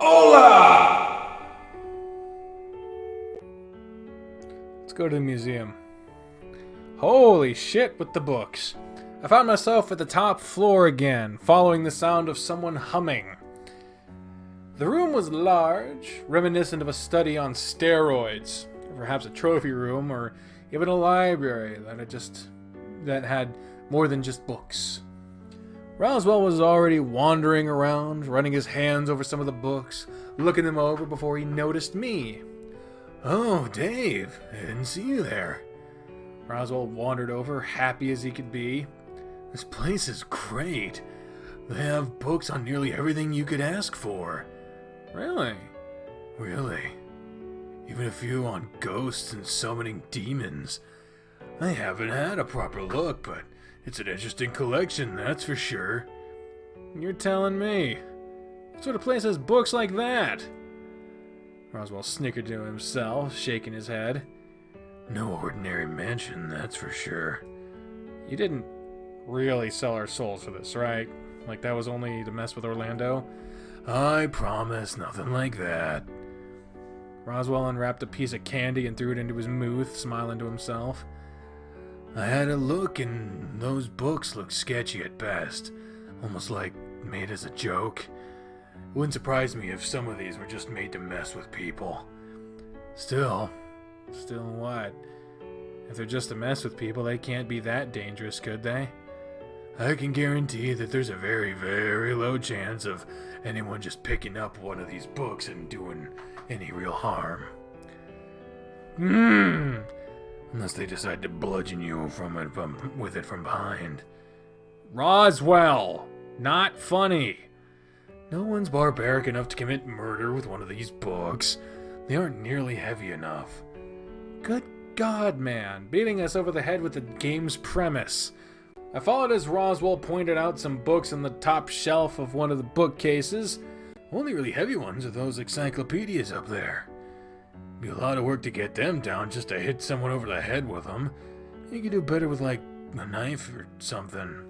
Hola! Let's go to the museum. Holy shit with the books. I found myself at the top floor again, following the sound of someone humming. The room was large, reminiscent of a study on steroids, or perhaps a trophy room, or even a library that had more than just books. Roswell was already wandering around, running his hands over some of the books, looking them over before he noticed me. Oh, Dave, I didn't see you there. Roswell wandered over, happy as he could be. This place is great. They have books on nearly everything you could ask for. Really? Really. Even a few on ghosts and summoning demons. I haven't had a proper look, but it's an interesting collection, that's for sure. You're telling me. What sort of place has books like that? Roswell snickered to himself, shaking his head. No ordinary mansion, that's for sure. You didn't really sell our souls for this, right? Like that was only to mess with Orlando? I promise, nothing like that. Roswell unwrapped a piece of candy and threw it into his mouth, smiling to himself. I had a look, and those books look sketchy at best. Almost like made as a joke. It wouldn't surprise me if some of these were just made to mess with people. Still What? If they're just to mess with people, they can't be that dangerous, could they? I can guarantee that there's a very, very low chance of anyone just picking up one of these books and doing any real harm. Unless they decide to bludgeon you with it from behind. Roswell! Not funny! No one's barbaric enough to commit murder with one of these books. They aren't nearly heavy enough. Good God, man. Beating us over the head with the game's premise. I followed as Roswell pointed out some books on the top shelf of one of the bookcases. Only really heavy ones are those encyclopedias up there. Be a lot of work to get them down just to hit someone over the head with them. You could do better with, like, a knife or something.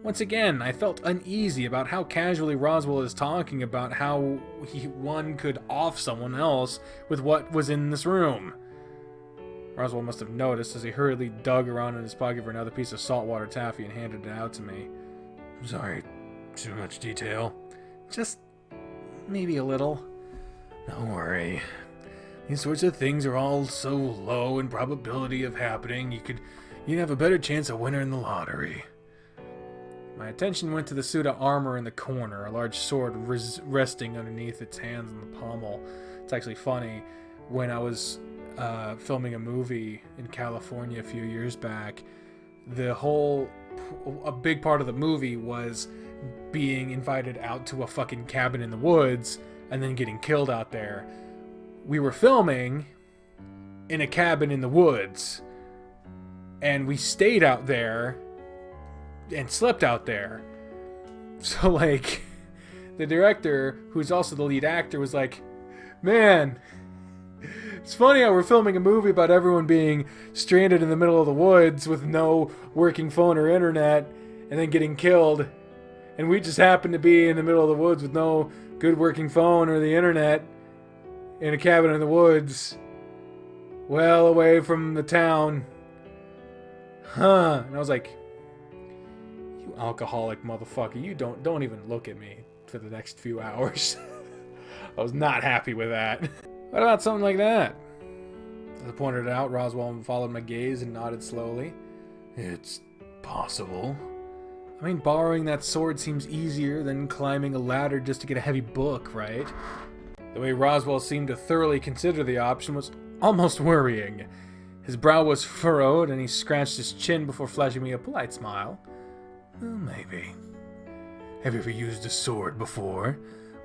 Once again, I felt uneasy about how casually Roswell is talking about how one could off someone else with what was in this room. Roswell must have noticed as he hurriedly dug around in his pocket for another piece of saltwater taffy and handed it out to me. Sorry, too much detail. Just maybe a little. Don't worry. These sorts of things are all so low in probability of happening, you'd have a better chance of winning the lottery. My attention went to the suit of armor in the corner, a large sword resting underneath its hands on the pommel. It's actually funny. When I was filming a movie in California a few years back, a big part of the movie was being invited out to a fucking cabin in the woods and then getting killed out there. We were filming in a cabin in the woods, and we stayed out there and slept out there. So, like, the director, who's also the lead actor, was like, man, it's funny how we're filming a movie about everyone being stranded in the middle of the woods with no working phone or internet and then getting killed. And we just happen to be in the middle of the woods with no good working phone or the internet in a cabin in the woods, well away from the town. And I was like, you alcoholic motherfucker, you don't even look at me for the next few hours. I was not happy with that. What about something like that? As I pointed it out, Roswell followed my gaze and nodded slowly. It's possible. I mean, borrowing that sword seems easier than climbing a ladder just to get a heavy book, right? The way Roswell seemed to thoroughly consider the option was almost worrying. His brow was furrowed, and he scratched his chin before flashing me a polite smile. Well, maybe. Have you ever used a sword before?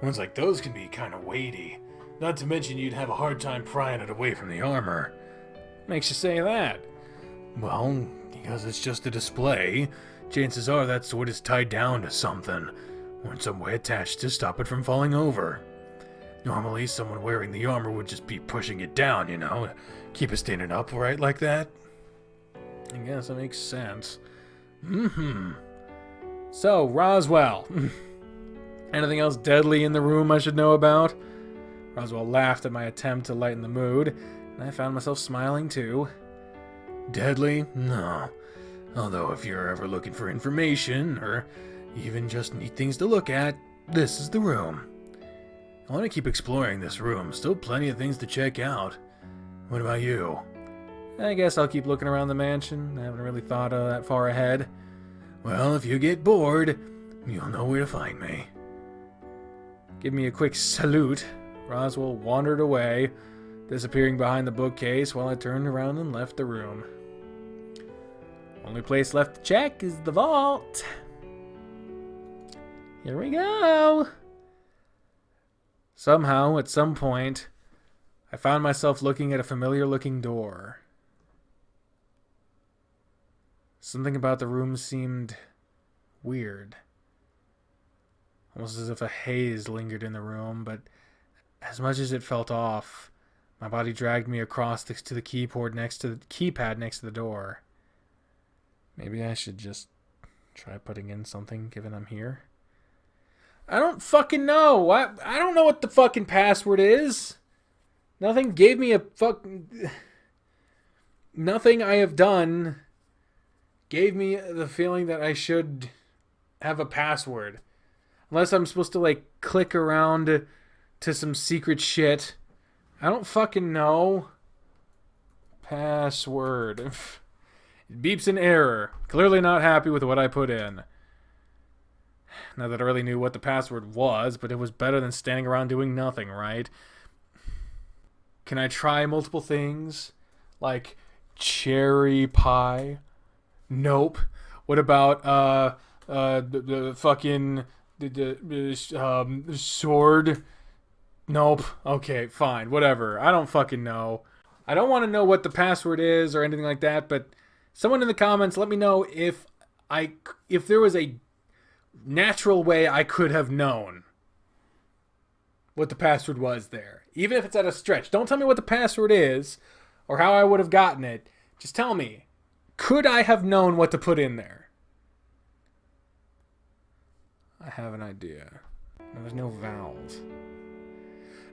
Ones like those can be kind of weighty. Not to mention you'd have a hard time prying it away from the armor. Makes you say that? Well, because it's just a display. Chances are that sword is tied down to something, or in some way attached to stop it from falling over. Normally, someone wearing the armor would just be pushing it down, keep it standing upright like that. I guess that makes sense. So, Roswell, Anything else deadly in the room I should know about? Roswell laughed at my attempt to lighten the mood, and I found myself smiling too. Deadly? No. Although if you're ever looking for information, or even just need things to look at, this is the room. I want to keep exploring this room. Still plenty of things to check out. What about you? I guess I'll keep looking around the mansion. I haven't really thought that far ahead. Well, if you get bored, you'll know where to find me. Give me a quick salute. Roswell wandered away, disappearing behind the bookcase while I turned around and left the room. Only place left to check is the vault. Here we go. Somehow, at some point, I found myself looking at a familiar-looking door. Something about the room seemed weird. Almost as if a haze lingered in the room, but as much as it felt off, my body dragged me across to the keypad next to the door. Maybe I should just try putting in something, given I'm here. I don't fucking know. I don't know what the fucking password is. Nothing gave me a fucking... Nothing I have done gave me the feeling that I should have a password. Unless I'm supposed to, like, click around to some secret shit. I don't fucking know. Password. It beeps an error. Clearly not happy with what I put in. Not that I really knew what the password was, but it was better than standing around doing nothing, right? Can I try multiple things? Like cherry pie? Nope. What about the fucking sword? Nope. Okay, fine. Whatever. I don't fucking know. I don't want to know what the password is or anything like that, but someone in the comments let me know if there was a natural way I could have known what the password was there. Even if it's at a stretch. Don't tell me what the password is or how I would have gotten it. Just tell me, could I have known what to put in there? I have an idea. There's no vowels.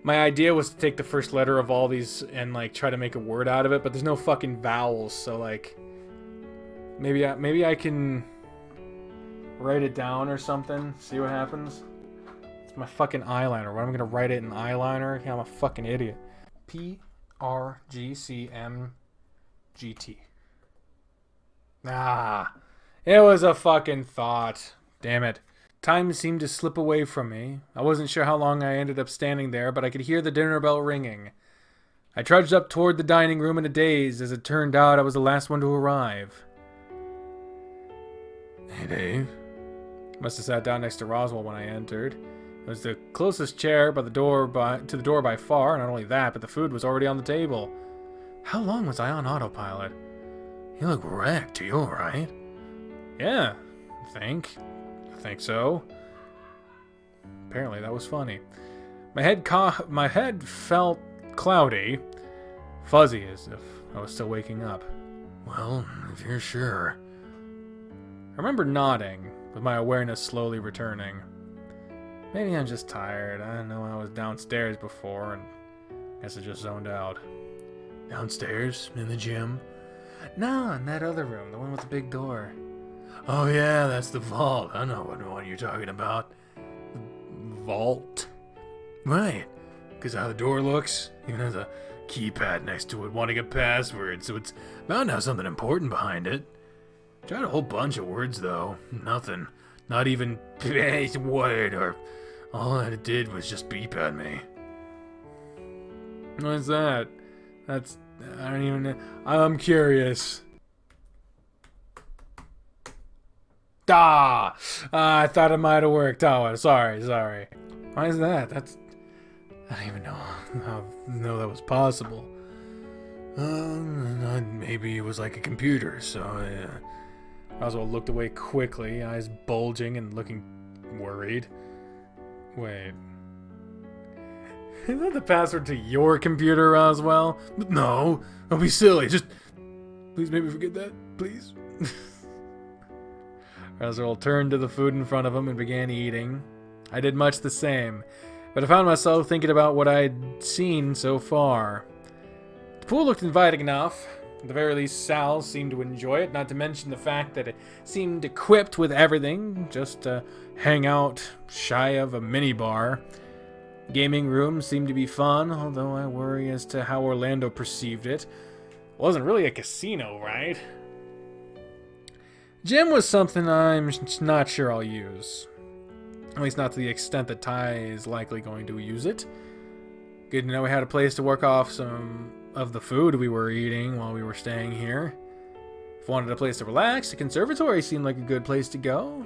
My idea was to take the first letter of all these and like try to make a word out of it, but there's no fucking vowels, so like maybe I can write it down or something. See what happens. It's my fucking eyeliner. What am I gonna write it in eyeliner? I'm a fucking idiot. PRGCMGT. It was a fucking thought. Damn it. Time seemed to slip away from me. I wasn't sure how long I ended up standing there, but I could hear the dinner bell ringing. I trudged up toward the dining room in a daze. As it turned out, I was the last one to arrive. Hey, Dave. Must have sat down next to Roswell when I entered. It was the closest chair to the door by far. Not only that, but the food was already on the table. How long was I on autopilot? You look wrecked. Are you alright? Yeah, I think so. Apparently that was funny. My head felt cloudy, fuzzy, as if I was still waking up. Well, if you're sure. I remember nodding, with my awareness slowly returning. Maybe I'm just tired. I know I was downstairs before, and I guess I just zoned out. Downstairs? In the gym? No, in that other room, the one with the big door. Oh yeah, that's the vault. I know what one you're talking about. Vault? Right. Because how the door looks, even has a keypad next to it wanting a password, so it's bound to have something important behind it. Tried a whole bunch of words though. Nothing. Not even word, or all it did was just beep at me. What's that? I don't even know. I'm curious. I thought it might have worked. Oh, sorry. Why is that? I don't even know that was possible. Maybe it was like a computer, so Roswell looked away quickly, eyes bulging and looking worried. Wait. Is that the password to your computer, Roswell? No, don't be silly. Just please maybe forget that, please. Roswell turned to the food in front of him and began eating. I did much the same, but I found myself thinking about what I'd seen so far. The pool looked inviting enough. At the very least, Sal seemed to enjoy it, not to mention the fact that it seemed equipped with everything, just to hang out shy of a minibar. Gaming room seemed to be fun, although I worry as to how Orlando perceived it. It wasn't really a casino, right? Gym was something I'm not sure I'll use. At least not to the extent that Ty is likely going to use it. Good to know we had a place to work off some of the food we were eating while we were staying here. If I wanted a place to relax, the conservatory seemed like a good place to go.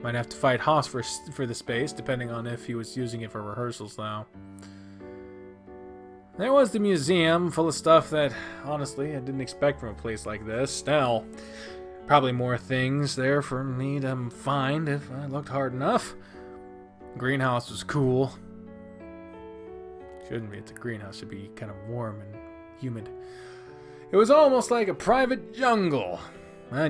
Might have to fight Haas for the space, depending on if he was using it for rehearsals, though. There was the museum, full of stuff that, honestly, I didn't expect from a place like this. Still, probably more things there for me to find if I looked hard enough. The greenhouse was cool. Shouldn't be, it's a greenhouse, should be kind of warm and humid. It was almost like a private jungle.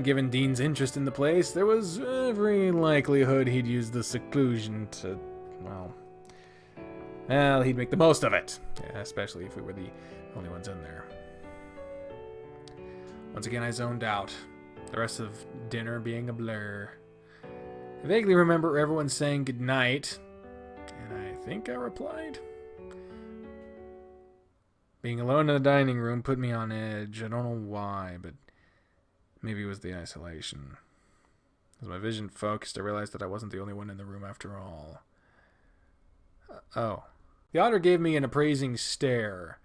Given Dean's interest in the place, there was every likelihood he'd use the seclusion to, well, he'd make the most of it. Yeah, especially if we were the only ones in there. Once again, I zoned out, the rest of dinner being a blur. I vaguely remember everyone saying goodnight, and I think I replied. Being alone in the dining room put me on edge. I don't know why, but maybe it was the isolation. As my vision focused, I realized that I wasn't the only one in the room after all. Oh. The otter gave me an appraising stare,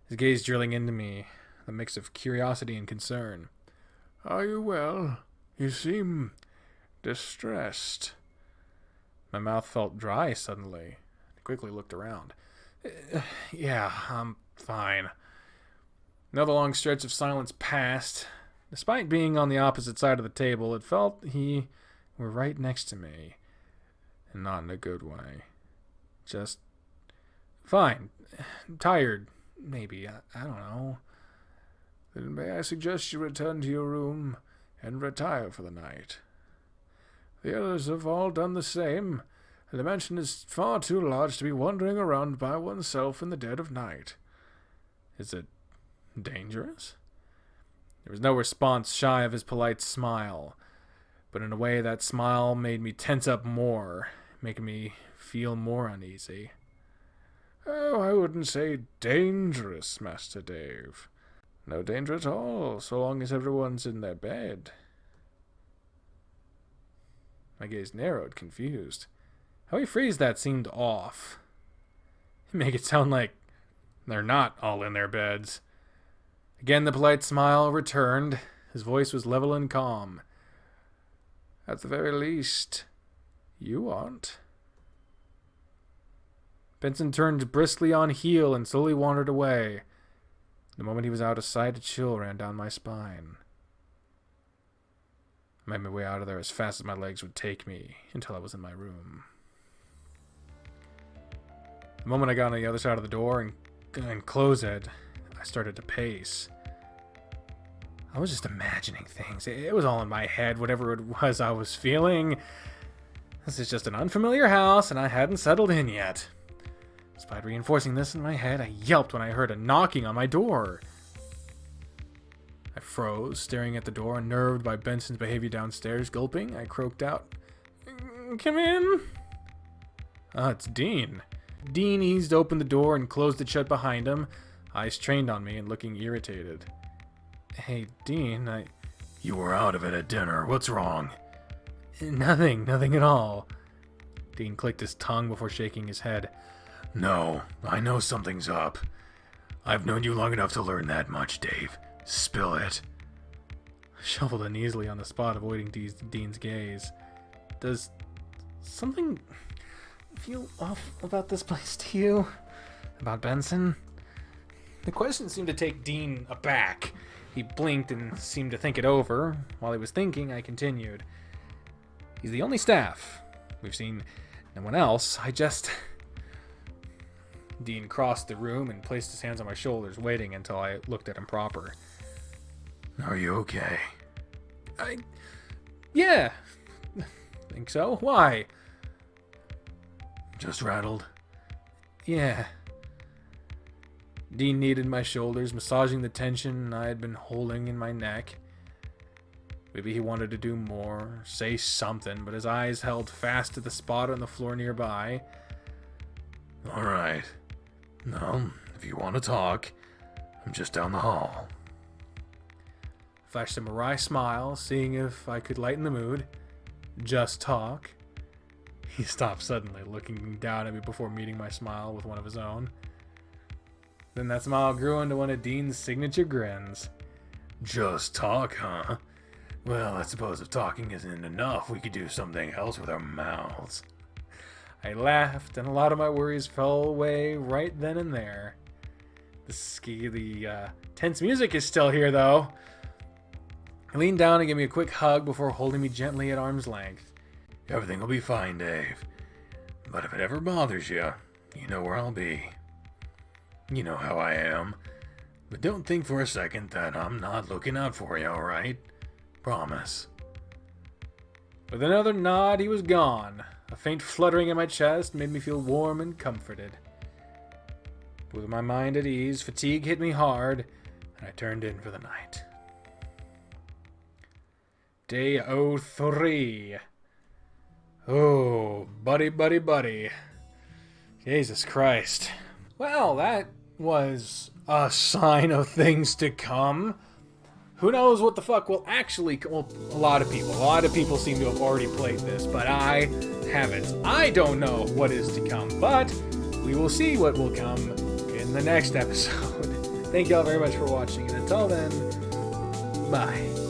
his gaze drilling into me, a mix of curiosity and concern. Are you well? You seem distressed. My mouth felt dry suddenly. I quickly looked around. Yeah, I'm fine. Another long stretch of silence passed. Despite being on the opposite side of the table, it felt he were right next to me. And not in a good way. Just fine. Tired, maybe. I don't know. Then may I suggest you return to your room and retire for the night? The others have all done the same, and the mansion is far too large to be wandering around by oneself in the dead of night. Is it dangerous? There was no response shy of his polite smile, but in a way that smile made me tense up more, making me feel more uneasy. Oh, I wouldn't say dangerous, Master Dave. No danger at all, so long as everyone's in their bed. My gaze narrowed, confused. How he phrased that seemed off. He'd make it sound like they're not all in their beds. Again, the polite smile returned. His voice was level and calm. At the very least, you aren't. Benson turned briskly on heel and slowly wandered away. The moment he was out of sight, a chill ran down my spine. I made my way out of there as fast as my legs would take me, until I was in my room. The moment I got on the other side of the door and closed it, I started to pace. I was just imagining things. It was all in my head, whatever it was I was feeling. This is just an unfamiliar house, and I hadn't settled in yet. Despite reinforcing this in my head, I yelped when I heard a knocking on my door. I froze, staring at the door, unnerved by Benson's behavior downstairs. Gulping, I croaked out, "Come in." It's Dean. Dean eased open the door and closed it shut behind him, eyes trained on me and looking irritated. Hey, Dean, You were out of it at dinner. What's wrong? Nothing at all. Dean clicked his tongue before shaking his head. No, I know something's up. I've known you long enough to learn that much, Dave. Spill it. I shuffled uneasily on the spot, avoiding Dean's gaze. Does something feel off about this place to you? About Benson? The question seemed to take Dean aback. He blinked and seemed to think it over. While he was thinking, I continued. He's the only staff. We've seen no one else. Dean crossed the room and placed his hands on my shoulders, waiting until I looked at him proper. Are you okay? Yeah. Think so. Why? Just rattled? Yeah. Dean kneaded my shoulders, massaging the tension I had been holding in my neck. Maybe he wanted to do more, say something, but his eyes held fast to the spot on the floor nearby. Alright. No, if you want to talk, I'm just down the hall. Flashed him a wry smile, seeing if I could lighten the mood. Just talk. He stopped suddenly, looking down at me before meeting my smile with one of his own. Then that smile grew into one of Dean's signature grins. Just talk, huh? Well, I suppose if talking isn't enough, we could do something else with our mouths. I laughed, and a lot of my worries fell away right then and there. The tense music is still here, though. He leaned down and gave me a quick hug before holding me gently at arm's length. Everything will be fine, Dave. But if it ever bothers you, you know where I'll be. You know how I am. But don't think for a second that I'm not looking out for you, alright? Promise. With another nod, he was gone. A faint fluttering in my chest made me feel warm and comforted. With my mind at ease, fatigue hit me hard, and I turned in for the night. Day 03. Oh, buddy. Jesus Christ. Well, that was a sign of things to come. Who knows what the fuck will actually... Well, a lot of people seem to have already played this, but I haven't. I don't know what is to come, but we will see what will come in the next episode. Thank y'all very much for watching, and until then, bye.